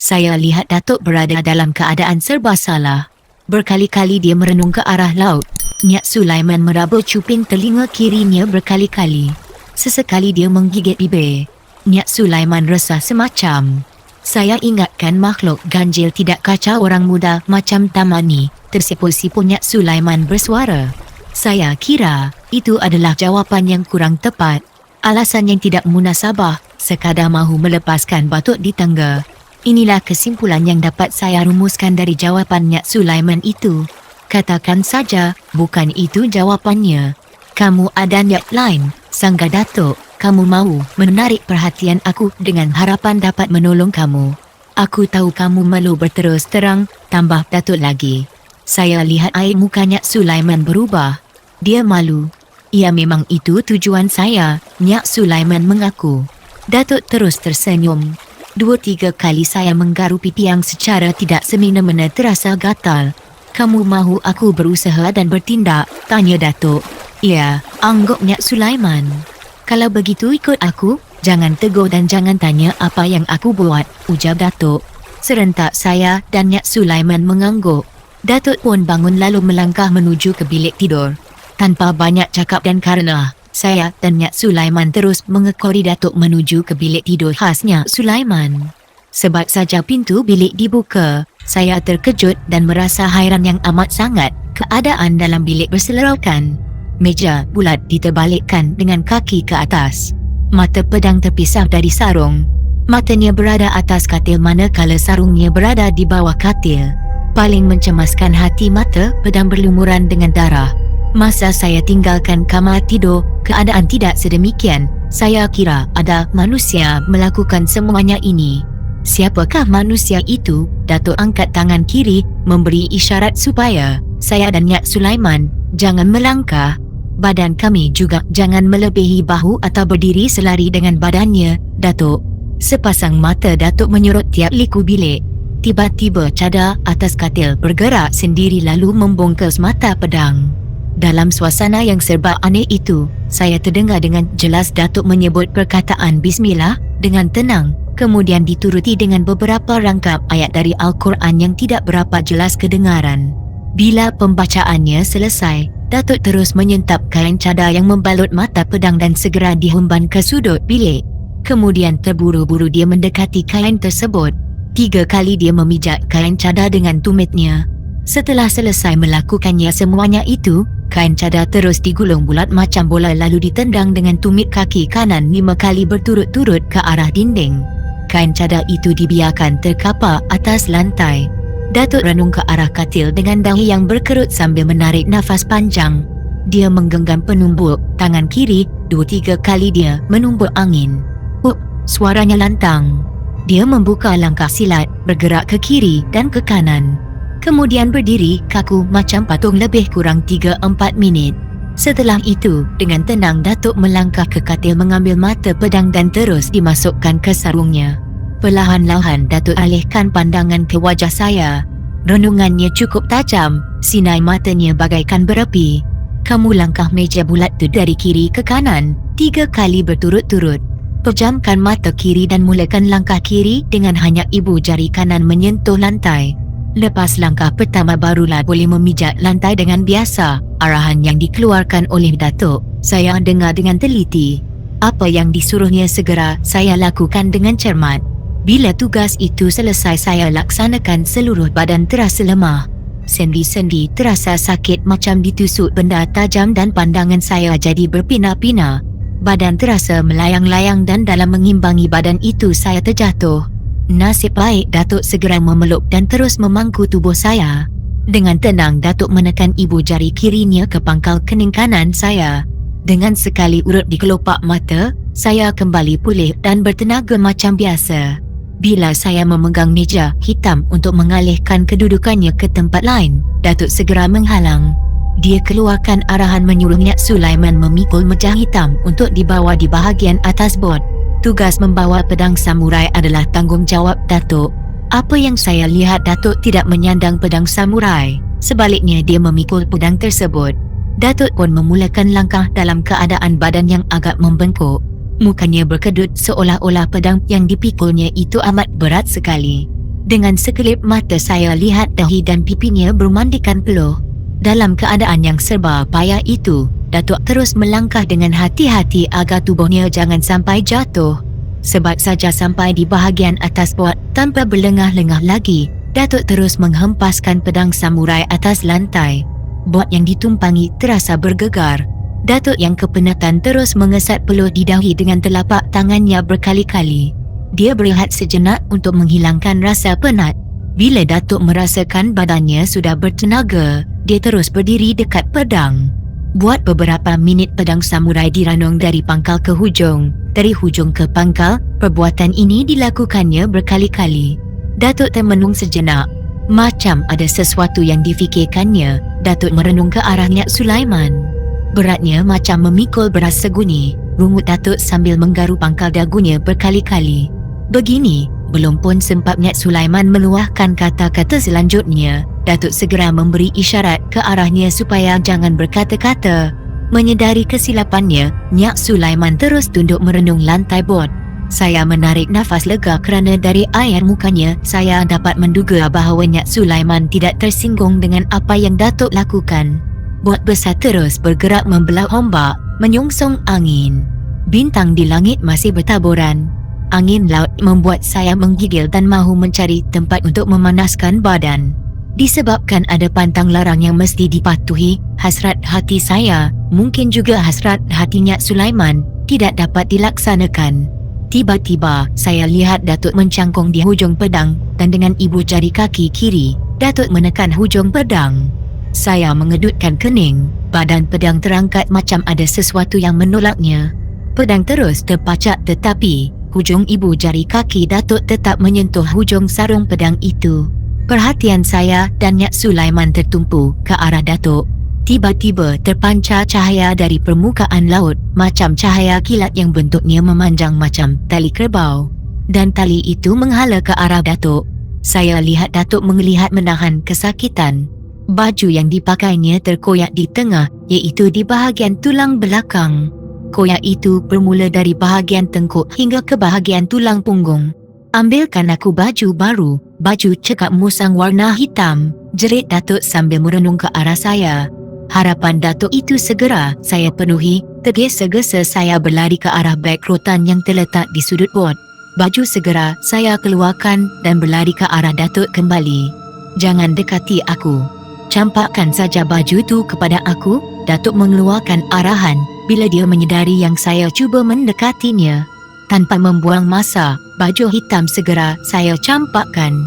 Saya lihat Datuk berada dalam keadaan serba salah. Berkali-kali dia merenung ke arah laut. Nyak Sulaiman meraba cuping telinga kirinya berkali-kali. Sesekali dia menggigit bibir. Nyak Sulaiman resah semacam. Saya ingatkan makhluk ganjil tidak kacau orang muda macam Tamani. Tersipu-sipu Nyak Sulaiman bersuara. Saya kira itu adalah jawapan yang kurang tepat. Alasan yang tidak munasabah, sekadar mahu melepaskan batuk di tangga. Inilah kesimpulan yang dapat saya rumuskan dari jawapan Nyak Sulaiman itu. Katakan saja, bukan itu jawapannya. Kamu ada niat lain, sangga Datuk. Kamu mahu menarik perhatian aku dengan harapan dapat menolong kamu. Aku tahu kamu malu berterus terang, tambah Datuk lagi. Saya lihat air muka Nyak Sulaiman berubah. Dia malu. Ya memang itu tujuan saya, Nyak Sulaiman mengaku. Datuk terus tersenyum. 2-3 kali saya menggaru pipi yang secara tidak semena-mena terasa gatal. Kamu mahu aku berusaha dan bertindak? Tanya Datuk. Ya, angguk Nyak Sulaiman. Kalau begitu ikut aku, jangan tegur dan jangan tanya apa yang aku buat, ujar Datuk. Serentak saya dan Nyak Sulaiman mengangguk. Datuk pun bangun lalu melangkah menuju ke bilik tidur. Tanpa banyak cakap dan karena saya dan Nyak Sulaiman terus mengekori Datuk menuju ke bilik tidur khas Nyak Sulaiman. Sebab saja pintu bilik dibuka, saya terkejut dan merasa hairan yang amat sangat. Keadaan dalam bilik berselerokan. Meja bulat diterbalikkan dengan kaki ke atas. Mata pedang terpisah dari sarung. Matanya berada atas katil manakala sarungnya berada di bawah katil. Paling mencemaskan hati, mata pedang berlumuran dengan darah. Masa saya tinggalkan kamar tidur, keadaan tidak sedemikian. Saya kira ada manusia melakukan semuanya ini. Siapakah manusia itu? Datuk angkat tangan kiri, memberi isyarat supaya saya dan Nyak Sulaiman jangan melangkah. Badan kami juga jangan melebihi bahu atau berdiri selari dengan badannya, Datuk. Sepasang mata Datuk menyorot tiap liku bilik. Tiba-tiba cadar atas katil bergerak sendiri lalu membungkus mata pedang. Dalam suasana yang serba aneh itu, saya terdengar dengan jelas Datuk menyebut perkataan Bismillah dengan tenang, kemudian dituruti dengan beberapa rangkap ayat dari Al-Quran yang tidak berapa jelas kedengaran. Bila pembacaannya selesai, Datuk terus menyentap kain cadar yang membalut mata pedang dan segera dihumban ke sudut bilik. Kemudian terburu-buru dia mendekati kain tersebut. 3 kali dia memijak kain cadar dengan tumitnya. Setelah selesai melakukannya semuanya itu, kain cadar terus digulung bulat macam bola lalu ditendang dengan tumit kaki kanan 5 kali berturut-turut ke arah dinding. Kain cadar itu dibiarkan terkapar atas lantai. Datuk renung ke arah katil dengan dahi yang berkerut sambil menarik nafas panjang. Dia menggenggam penumbuk tangan kiri, 2-3 kali dia menumbuk angin. Suaranya lantang. Dia membuka langkah silat, bergerak ke kiri dan ke kanan. Kemudian berdiri kaku macam patung lebih kurang 3-4 minit. Setelah itu, dengan tenang Datuk melangkah ke katil mengambil mata pedang dan terus dimasukkan ke sarungnya. Perlahan-lahan Datuk alihkan pandangan ke wajah saya. Renungannya cukup tajam, sinar matanya bagaikan berapi. Kamu langkah meja bulat tu dari kiri ke kanan, 3 kali berturut-turut. Pejamkan mata kiri dan mulakan langkah kiri dengan hanya ibu jari kanan menyentuh lantai. Lepas langkah pertama barulah boleh memijak lantai dengan biasa. Arahan yang dikeluarkan oleh Datuk, saya dengar dengan teliti. Apa yang disuruhnya segera saya lakukan dengan cermat. Bila tugas itu selesai saya laksanakan, seluruh badan terasa lemah. Sendi-sendi terasa sakit macam ditusuk benda tajam dan pandangan saya jadi berpinah-pinah. Badan terasa melayang-layang dan dalam mengimbangi badan itu saya terjatuh. Nasib baik Datuk segera memeluk dan terus memangku tubuh saya. Dengan tenang Datuk menekan ibu jari kirinya ke pangkal kening kanan saya. Dengan sekali urut di kelopak mata, saya kembali pulih dan bertenaga macam biasa. Bila saya memegang meja hitam untuk mengalihkan kedudukannya ke tempat lain, Datuk segera menghalang. Dia keluarkan arahan menyuruh Nyak Sulaiman memikul meja hitam untuk dibawa di bahagian atas bot. Tugas membawa pedang samurai adalah tanggungjawab Datuk. Apa yang saya lihat, Datuk tidak menyandang pedang samurai. Sebaliknya dia memikul pedang tersebut. Datuk pun memulakan langkah dalam keadaan badan yang agak membengkok. Mukanya berkedut seolah-olah pedang yang dipikulnya itu amat berat sekali. Dengan sekelip mata saya lihat dahi dan pipinya bermandikan peluh. Dalam keadaan yang serba payah itu, Datuk terus melangkah dengan hati-hati agar tubuhnya jangan sampai jatuh. Sebab saja sampai di bahagian atas bot, tanpa berlengah-lengah lagi, Datuk terus menghempaskan pedang samurai atas lantai. Bot yang ditumpangi terasa bergegar. Datuk yang kepenatan terus mengesat peluh di dahi dengan telapak tangannya berkali-kali. Dia berehat sejenak untuk menghilangkan rasa penat. Bila Datuk merasakan badannya sudah bertenaga, dia terus berdiri dekat pedang. Buat beberapa minit pedang samurai diranung dari pangkal ke hujung, dari hujung ke pangkal. Perbuatan ini dilakukannya berkali-kali. Datuk termenung sejenak. Macam ada sesuatu yang difikirkannya. Datuk merenung ke arah Nyak Sulaiman. Beratnya macam memikul beras seguni. Rungut Datuk sambil menggaru pangkal dagunya berkali-kali. Begini, belum pun sempat Nyak Sulaiman meluahkan kata-kata selanjutnya, Datuk segera memberi isyarat ke arahnya supaya jangan berkata-kata. Menyedari kesilapannya, Nyak Sulaiman terus tunduk merenung lantai bot. Saya menarik nafas lega kerana dari air mukanya saya dapat menduga bahawa Nyak Sulaiman tidak tersinggung dengan apa yang Datuk lakukan. Bot besar terus bergerak membelah ombak, menyongsong angin. Bintang di langit masih bertaburan. Angin laut membuat saya menggigil dan mahu mencari tempat untuk memanaskan badan. Disebabkan ada pantang larang yang mesti dipatuhi, hasrat hati saya, mungkin juga hasrat hati Nyak Sulaiman, tidak dapat dilaksanakan. Tiba-tiba, saya lihat Datuk mencangkung di hujung pedang dan dengan ibu jari kaki kiri, Datuk menekan hujung pedang. Saya mengedutkan kening, badan pedang terangkat macam ada sesuatu yang menolaknya. Pedang terus terpacak tetapi hujung ibu jari kaki Datuk tetap menyentuh hujung sarung pedang itu. Perhatian saya dan Nyak Sulaiman tertumpu ke arah Datuk. Tiba-tiba terpancar cahaya dari permukaan laut, macam cahaya kilat yang bentuknya memanjang macam tali kerbau. Dan tali itu menghala ke arah Datuk. Saya lihat Datuk melihat menahan kesakitan. Baju yang dipakainya terkoyak di tengah, iaitu di bahagian tulang belakang. Koyak itu bermula dari bahagian tengkuk hingga ke bahagian tulang punggung. Ambilkan aku baju baru, baju cekak musang warna hitam, jerit Datuk sambil merenung ke arah saya. Harapan Datuk itu segera saya penuhi, tergesa-gesa saya berlari ke arah beg rotan yang terletak di sudut bot. Baju segera saya keluarkan dan berlari ke arah Datuk kembali. Jangan dekati aku. Campakkan saja baju itu kepada aku, Datuk mengeluarkan arahan bila dia menyedari yang saya cuba mendekatinya. Tanpa membuang masa, baju hitam segera saya campakkan.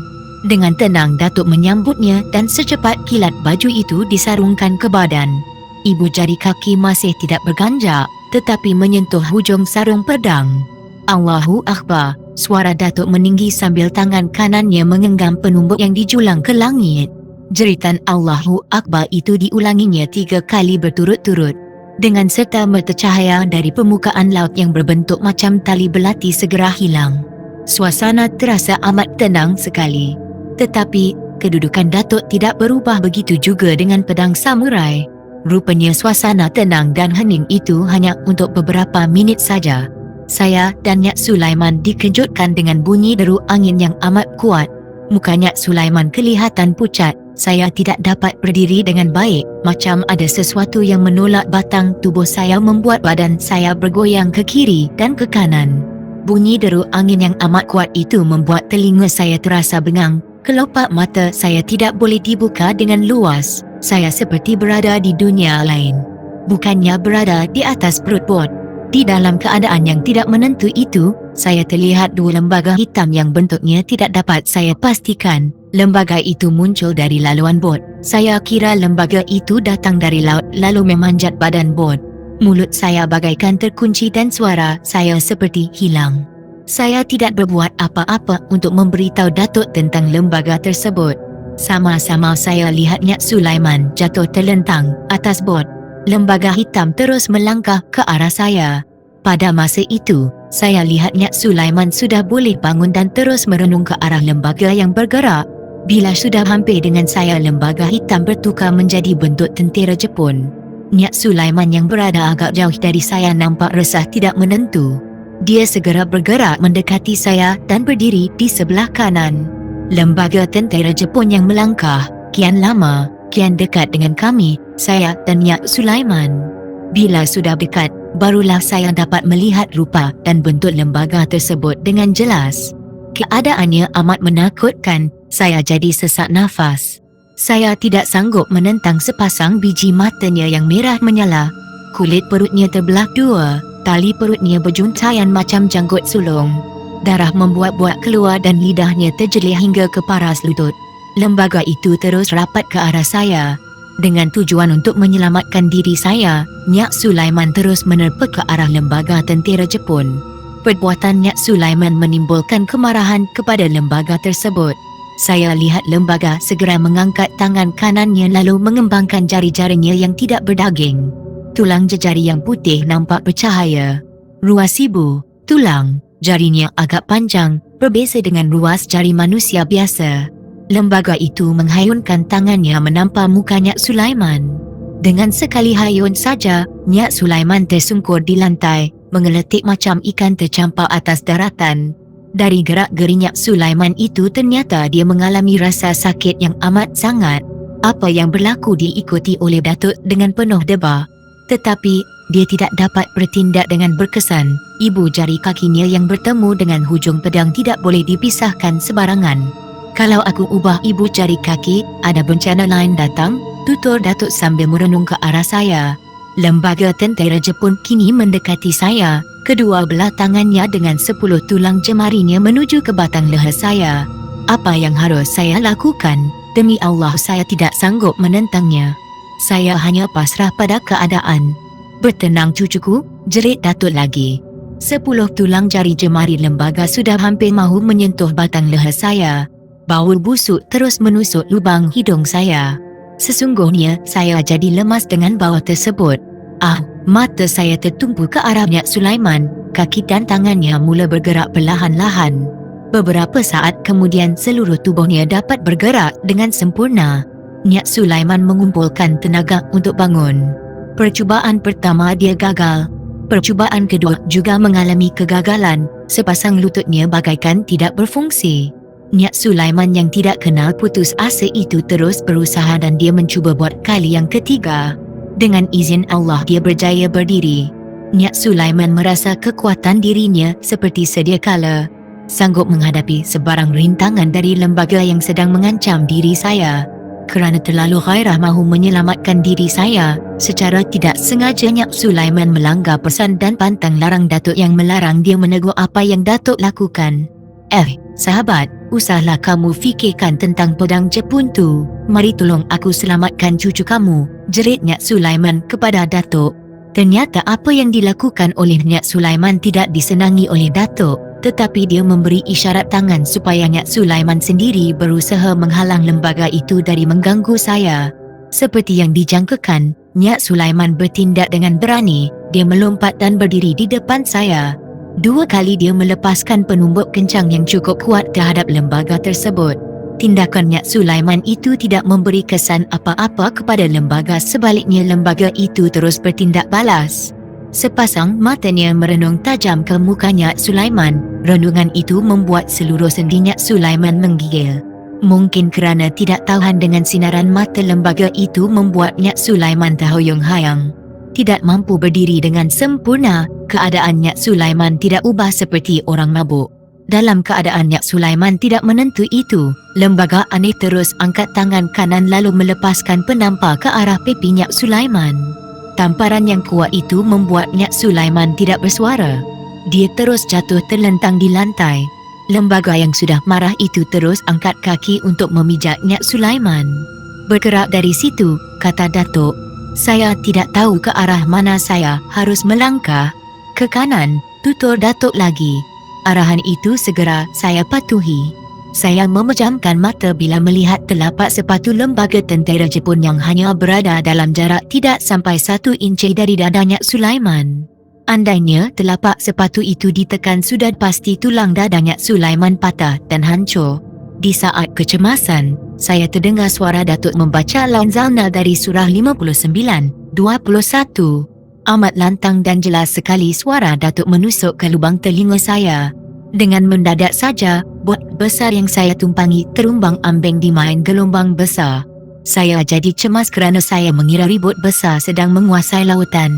Dengan tenang Datuk menyambutnya dan secepat kilat baju itu disarungkan ke badan. Ibu jari kaki masih tidak berganjak, tetapi menyentuh hujung sarung pedang. Allahu Akbar, suara Datuk meninggi sambil tangan kanannya menggenggam penumbuk yang dijulang ke langit. Jeritan Allahu Akbar itu diulanginya 3 kali berturut-turut. Dengan serta-merta cahaya dari permukaan laut yang berbentuk macam tali belati segera hilang. Suasana terasa amat tenang sekali. Tetapi, kedudukan Datuk tidak berubah begitu juga dengan pedang samurai. Rupanya suasana tenang dan hening itu hanya untuk beberapa minit saja. Saya dan Nyak Sulaiman dikejutkan dengan bunyi deru angin yang amat kuat. Muka Nyak Sulaiman kelihatan pucat. Saya tidak dapat berdiri dengan baik, macam ada sesuatu yang menolak batang tubuh saya membuat badan saya bergoyang ke kiri dan ke kanan. Bunyi deru angin yang amat kuat itu membuat telinga saya terasa bengang. Kelopak mata saya tidak boleh dibuka dengan luas. Saya seperti berada di dunia lain. Bukannya berada di atas perut bot. Di dalam keadaan yang tidak menentu itu, saya terlihat 2 lembaga hitam yang bentuknya tidak dapat saya pastikan. Lembaga itu muncul dari laluan bot. Saya kira lembaga itu datang dari laut lalu memanjat badan bot. Mulut saya bagaikan terkunci dan suara saya seperti hilang. Saya tidak berbuat apa-apa untuk memberitahu Datuk tentang lembaga tersebut. Sama-sama saya lihat Nyak Sulaiman jatuh terlentang atas bot. Lembaga hitam terus melangkah ke arah saya. Pada masa itu, saya lihat Nyak Sulaiman sudah boleh bangun dan terus merenung ke arah lembaga yang bergerak. Bila sudah hampir dengan saya, lembaga hitam bertukar menjadi bentuk tentera Jepun. Nyak Sulaiman yang berada agak jauh dari saya nampak resah tidak menentu. Dia segera bergerak mendekati saya dan berdiri di sebelah kanan. Lembaga tentera Jepun yang melangkah kian lama, kian dekat dengan kami, saya dan Nyak Sulaiman. Bila sudah dekat, barulah saya dapat melihat rupa dan bentuk lembaga tersebut dengan jelas. Keadaannya amat menakutkan, saya jadi sesak nafas. Saya tidak sanggup menentang sepasang biji matanya yang merah menyala. Kulit perutnya terbelah dua, tali perutnya berjuntaian macam janggut sulung. Darah membuat-buat keluar dan lidahnya terjelir hingga ke paras lutut. Lembaga itu terus rapat ke arah saya. Dengan tujuan untuk menyelamatkan diri saya, Nyak Sulaiman terus menerpa ke arah lembaga tentera Jepun. Perbuatan Nyak Sulaiman menimbulkan kemarahan kepada lembaga tersebut. Saya lihat lembaga segera mengangkat tangan kanannya lalu mengembangkan jari-jarinya yang tidak berdaging. Tulang jejari yang putih nampak bercahaya. Ruas ibu, tulang, jarinya agak panjang, berbeza dengan ruas jari manusia biasa. Lembaga itu menghayunkan tangannya menampak muka Nyak Sulaiman. Dengan sekali hayun saja, Nyak Sulaiman tersungkur di lantai, mengeletik macam ikan tercampur atas daratan. Dari gerak-geri Nyak Sulaiman itu ternyata dia mengalami rasa sakit yang amat sangat. Apa yang berlaku diikuti oleh Datuk dengan penuh debar. Tetapi, dia tidak dapat bertindak dengan berkesan. Ibu jari kakinya yang bertemu dengan hujung pedang tidak boleh dipisahkan sebarangan. Kalau aku ubah ibu jari kaki, ada bencana lain datang, tutur Datuk sambil merenung ke arah saya. Lembaga tentera Jepun kini mendekati saya. Kedua belah tangannya dengan 10 tulang jemarinya menuju ke batang leher saya. Apa yang harus saya lakukan? Demi Allah saya tidak sanggup menentangnya. Saya hanya pasrah pada keadaan. Bertenang cucuku, jerit Datuk lagi. 10 tulang jari jemari lembaga sudah hampir mahu menyentuh batang leher saya. Bau busuk terus menusuk lubang hidung saya. Sesungguhnya saya jadi lemas dengan bau tersebut. Mata saya tertumpu ke arah Nyak Sulaiman. Kaki dan tangannya mula bergerak perlahan-lahan. Beberapa saat kemudian seluruh tubuhnya dapat bergerak dengan sempurna. Nyak Sulaiman mengumpulkan tenaga untuk bangun. Percubaan pertama dia gagal. Percubaan kedua juga mengalami kegagalan. Sepasang lututnya bagaikan tidak berfungsi. Nyak Sulaiman yang tidak kenal putus asa itu terus berusaha dan dia mencuba buat kali yang ketiga. Dengan izin Allah dia berjaya berdiri. Nyak Sulaiman merasa kekuatan dirinya seperti sedia kala. Sanggup menghadapi sebarang rintangan dari lembaga yang sedang mengancam diri saya. Kerana terlalu gairah mahu menyelamatkan diri saya, secara tidak sengaja Nyak Sulaiman melanggar pesan dan pantang larang Datuk yang melarang dia menegur apa yang Datuk lakukan. Sahabat, usahlah kamu fikirkan tentang pedang Jepun tu. Mari tolong aku selamatkan cucu kamu, jerit Nyak Sulaiman kepada Datuk. Ternyata apa yang dilakukan oleh Nyak Sulaiman tidak disenangi oleh Datuk, tetapi dia memberi isyarat tangan supaya Nyak Sulaiman sendiri berusaha menghalang lembaga itu dari mengganggu saya. Seperti yang dijangkakan, Nyak Sulaiman bertindak dengan berani. Dia melompat dan berdiri di depan saya. 2 kali dia melepaskan penumbuk kencang yang cukup kuat terhadap lembaga tersebut. Tindakan Nyak Sulaiman itu tidak memberi kesan apa-apa kepada lembaga, sebaliknya lembaga itu terus bertindak balas. Sepasang matanya merenung tajam ke muka Nyak Sulaiman. Renungan itu membuat seluruh sendi Nyak Sulaiman menggigil. Mungkin kerana tidak tahan dengan sinaran mata lembaga itu membuat Nyak Sulaiman terhuyung-hayang. Tidak mampu berdiri dengan sempurna, keadaan Nyak Sulaiman tidak ubah seperti orang mabuk. Dalam keadaan Nyak Sulaiman tidak menentu itu, lembaga aneh terus angkat tangan kanan lalu melepaskan penampar ke arah pipi Nyak Sulaiman. Tamparan yang kuat itu membuat Nyak Sulaiman tidak bersuara. Dia terus jatuh terlentang di lantai. Lembaga yang sudah marah itu terus angkat kaki untuk memijak Nyak Sulaiman. Bergerak dari situ, kata Datuk. Saya tidak tahu ke arah mana saya harus melangkah. Ke kanan, tutur Datuk lagi. Arahan itu segera saya patuhi. Saya memejamkan mata bila melihat telapak sepatu lembaga tentera Jepun yang hanya berada dalam jarak tidak sampai 1 inci dari dada Nyak Sulaiman. Andainya telapak sepatu itu ditekan, sudah pasti tulang dada Nyak Sulaiman patah dan hancur. Di saat kecemasan, saya terdengar suara Datuk membaca lanzana dari surah 59:21. Amat lantang dan jelas sekali suara Datuk menusuk ke lubang telinga saya. Dengan mendadak saja, Bot besar yang saya tumpangi terumbang-ambing di main gelombang besar. Saya jadi cemas kerana saya mengira bot besar sedang menguasai lautan.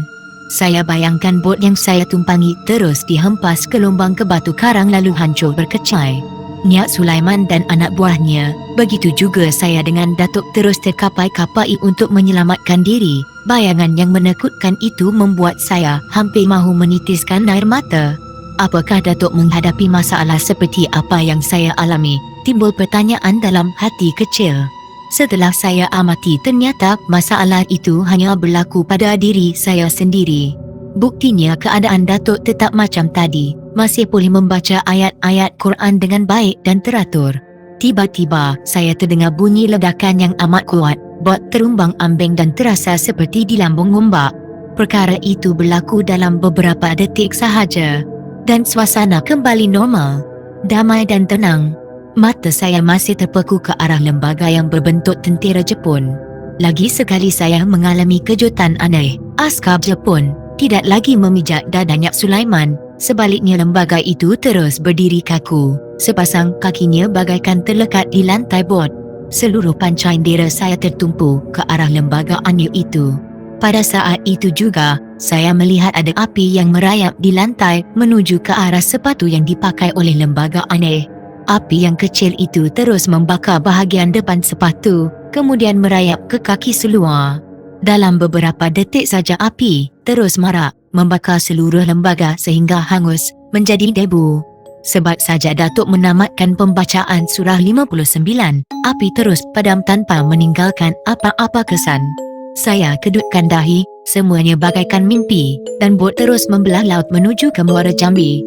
Saya bayangkan bot yang saya tumpangi terus dihempas gelombang ke batu karang lalu hancur berkecai. Nyak Sulaiman dan anak buahnya, begitu juga saya dengan Datuk terus terkapai-kapai untuk menyelamatkan diri. Bayangan yang menakutkan itu membuat saya hampir mahu menitiskan air mata. Apakah Datuk menghadapi masalah seperti apa yang saya alami? Timbul pertanyaan dalam hati kecil. Setelah saya amati, ternyata masalah itu hanya berlaku pada diri saya sendiri. Buktinya keadaan Datuk tetap macam tadi, masih boleh membaca ayat-ayat Quran dengan baik dan teratur. Tiba-tiba, saya terdengar bunyi ledakan yang amat kuat, bot terumbang-ambing dan terasa seperti dilambung ombak. Perkara itu berlaku dalam beberapa detik sahaja, dan suasana kembali normal, damai dan tenang. Mata saya masih terpaku ke arah lembaga yang berbentuk tentera Jepun. Lagi sekali saya mengalami kejutan aneh. Askar Jepun tidak lagi memijak dada Nyak Sulaiman. Sebaliknya lembaga itu terus berdiri kaku. Sepasang kakinya bagaikan terlekat di lantai bot. Seluruh pancai indera saya tertumpu ke arah lembaga aneh itu. Pada saat itu juga, saya melihat ada api yang merayap di lantai menuju ke arah sepatu yang dipakai oleh lembaga aneh. Api yang kecil itu terus membakar bahagian depan sepatu, kemudian merayap ke kaki seluar. Dalam beberapa detik saja api terus marak, membakar seluruh lembaga sehingga hangus menjadi debu. Sebab saja Datuk menamatkan pembacaan surah 59, api terus padam tanpa meninggalkan apa-apa kesan. Saya kedutkan dahi, semuanya bagaikan mimpi, dan bot terus membelah laut menuju ke Muara Jambi.